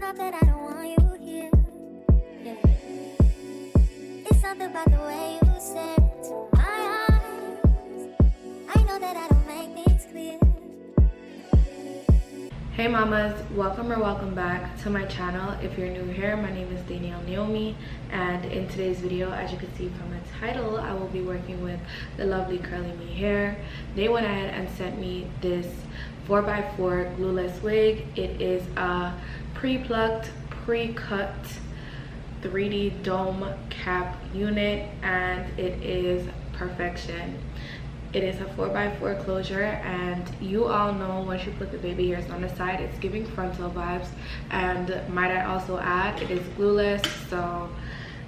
not that I don't want you here. Yeah. It's something about the way you stare into my eyes. I know that I don't make things clear. Hey mamas, welcome back to my channel. If you're new here, my name is Danielle Naomi, and in today's video, as you can see from the title, I will be working with the lovely CurlyMe hair. They went ahead and sent me this 4x4 glueless wig. It is a pre-plucked, pre-cut 3D dome cap unit, and it is perfection. It is a 4x4 closure, and you all know once you put the baby hairs on the side, it's giving frontal vibes. And might I also add, it is glueless, so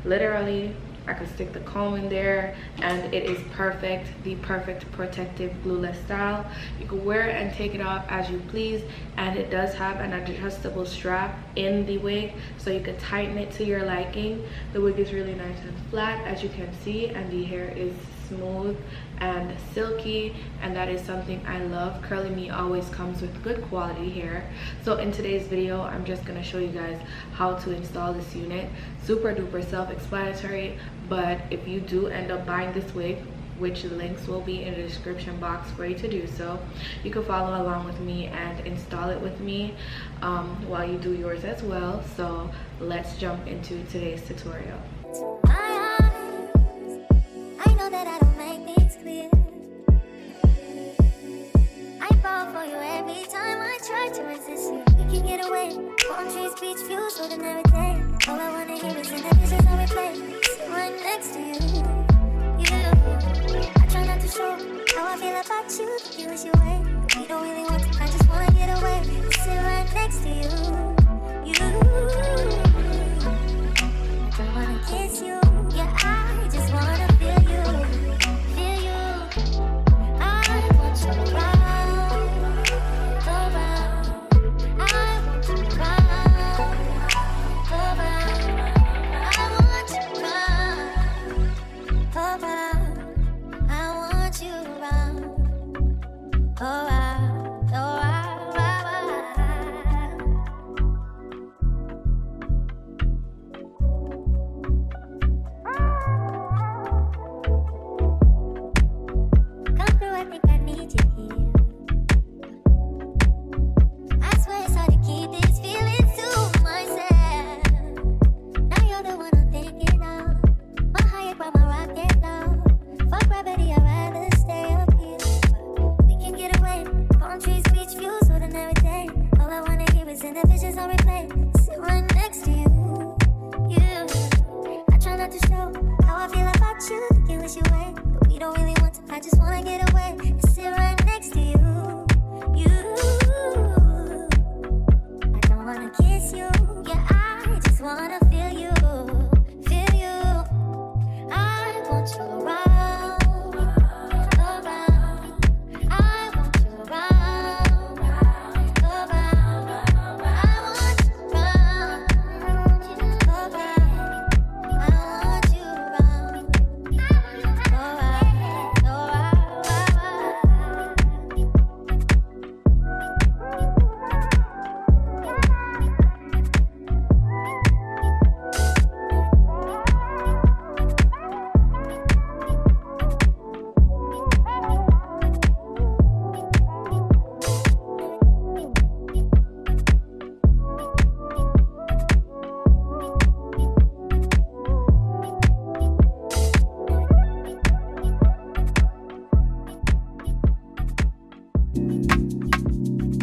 literally I could stick the comb in there and it is perfect, the perfect protective glueless style. You can wear it and take it off as you please, and it does have an adjustable strap in the wig, so you can tighten it to your liking. The wig is really nice and flat, as you can see, and the hair is smooth and silky, and that is something I love. CurlyMe always comes with good quality hair. So in today's video, I'm just gonna show you guys how to install this unit. Super duper self-explanatory, but if you do end up buying this wig, which links will be in the description box for you to do so, you can follow along with me and install it with me while you do yours as well. So let's jump into today's tutorial. I know that I don't make things clear. I fall for you every time I try to resist you. We can get away, palm trees, beach views, with every day. All I wanna hear is in the visions I replay. Sit right next to you. I try not to show how I feel about you. You wish you away, but we don't really want to. I just wanna get away. Sit right next to you. I wanna kiss you. Yeah, I just wanna feel you. Feel you. I want you around. I want you around. I want you around. I want you around. Come through, I think I need you here. I swear it's hard to keep these feelings to myself. Now you're the one I'm thinking of. My higher by my rocket low. Fuck gravity, I'd rather stay up here. We can get away. Palm trees, beach views, with every day. All I wanna hear is in the visions I replay. Sit right next to you. I try not to show how I feel about you. Thinking wish you away, but we don't really want to. I just wanna get away and sit right next to you. I don't wanna kiss you. Yeah, I just wanna feel you. Feel you. I want you around. I want you around. I want you around.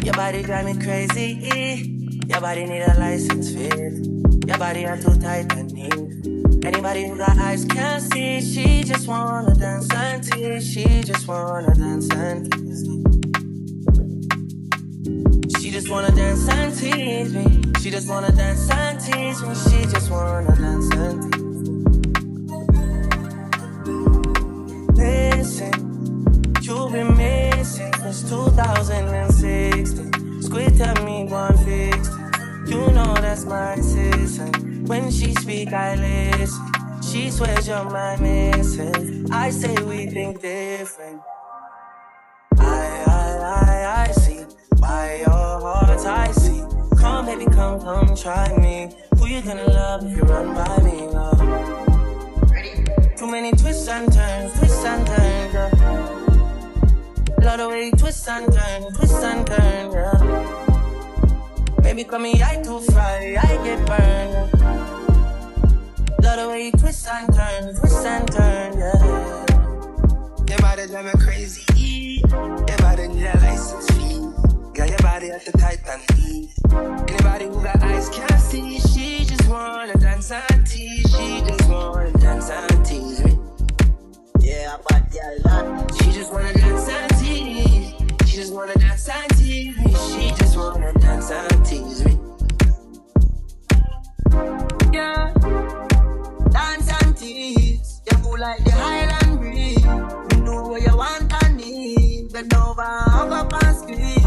Your body drive me crazy. Your body need a license fit. Your body are too tight and neat. Anybody who got eyes can't see. She just wanna dance and tease. She just wanna dance and tease me. She just wanna dance and tease me. She just wanna dance and tease me. She just wanna dance and tease me. Listen, you've been missing since 2016. Squid tell me one fix. You know that's my sister. When she speak, I listen. She swears you're my missus. I say we think different. I see. By your heart, I see. Come baby, come try me. Who you gonna love if you run by me, love? Too many twists and turns, yeah. Love the way you twist and turn, yeah. Baby, call me eye to fry, I get burned, yeah. Love the way you twist and turn, yeah. Your body drive me crazy, your body need a license fee. Got your body at the tight and heat. Anybody who got eyes can't see. She just wanna dance and tease. She just wanna dance and tease me. Yeah, but yeah, she just wanna dance and tease. She just wanna dance and tease me. She just wanna dance and tease me. Yeah, dance and tease. You cool like the Highland breeze. You know what you want and need. Bend over, hug up and squeeze.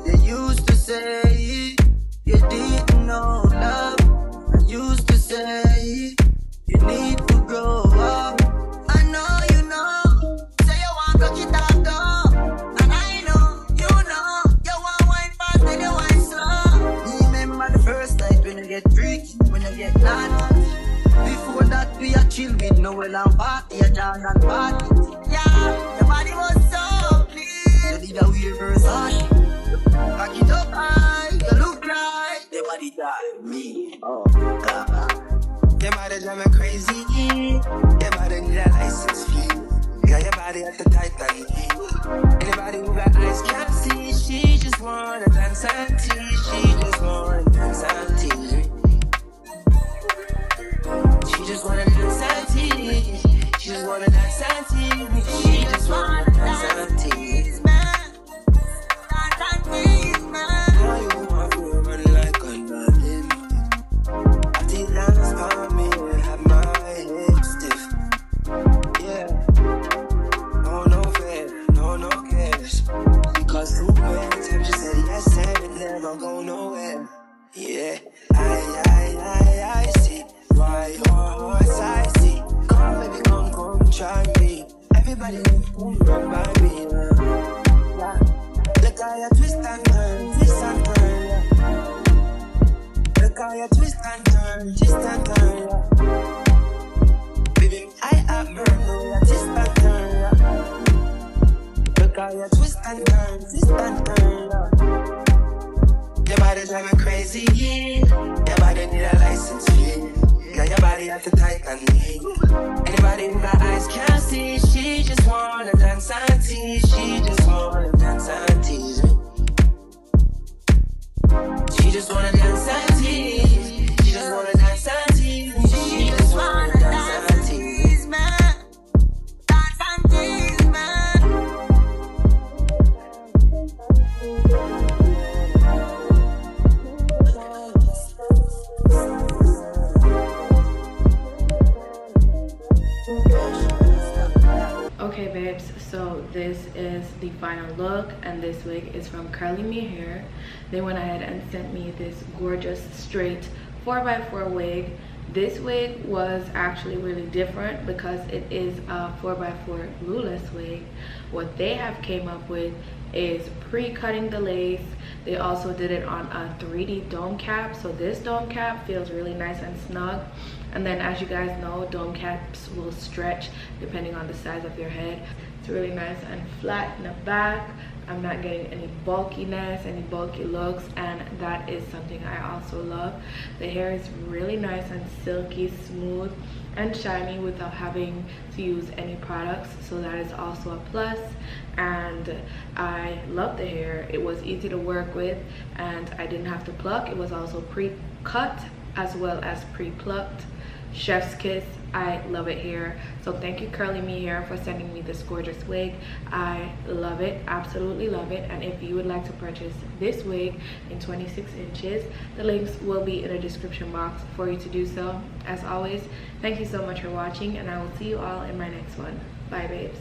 You used to say you didn't know love. I used to say you need to grow up. I know you know. Say you want to get out though. And I know you want wine fast and you wine slow. Remember the first night when you get freaky, when you get naughty. Before that we are chill with Noel and party, a John and party. Yeah, your body was so clean. You did a weird verse on. Back it up high, you look right. Your body die me. Oh, God. Your body drive me crazy. Your body need a license fee. Got your body at the tight and heat. Anybody who got eyes can't see. She just wanna dance and tease. She just wanna dance and tease me. She just wanna dance and tease. She just wanna dance and tease me. She just wanna dance and tease me. Now you want to run like a nothing. I think that's for me and have my hips stiff. Yeah. No fair, no cares. Because too many times you said yes and it never go nowhere. Yeah, I see why your heart's I see. Come baby, come try me. Everybody run by me. Yeah. Look how you twist and turn, yeah. Look how you twist and turn, yeah. Baby, I have murder, you twist and turn, yeah. Look how you twist and turn, yeah. Your body drive me crazy, your body need a license fee. Got your body at the tight and neat. Anybody who got eyes can't see. She just wanna dance and tease. She just wanna dance and tease me. She just wanna dance and tease. She just wanna dance and tease me. She just wanna dance and tease me. Dance and tease me. Okay babes, so this is the final look and this wig is from CurlyMe Hair. They went ahead and sent me this gorgeous straight 4x4 wig. This wig was actually really different because it is a 4x4 glueless wig. What they have came up with is pre-cutting the lace. They also did it on a 3D dome cap, so this dome cap feels really nice and snug. And then as you guys know, dome caps will stretch depending on the size of your head. It's really nice and flat in the back. I'm not getting any bulkiness, any bulky looks, and that is something I also love. The hair is really nice and silky, smooth and shiny without having to use any products, so that is also a plus. And I love the hair. It was easy to work with and I didn't have to pluck. It was also pre-cut as well as pre-plucked. Chef's kiss. I love it here. So thank you CurlyMe Hair for sending me this gorgeous wig. I love it, absolutely love it. And if you would like to purchase this wig in 26 inches, the links will be in the description box for you to do so. As always, thank you so much for watching and I will see you all in my next one. Bye babes.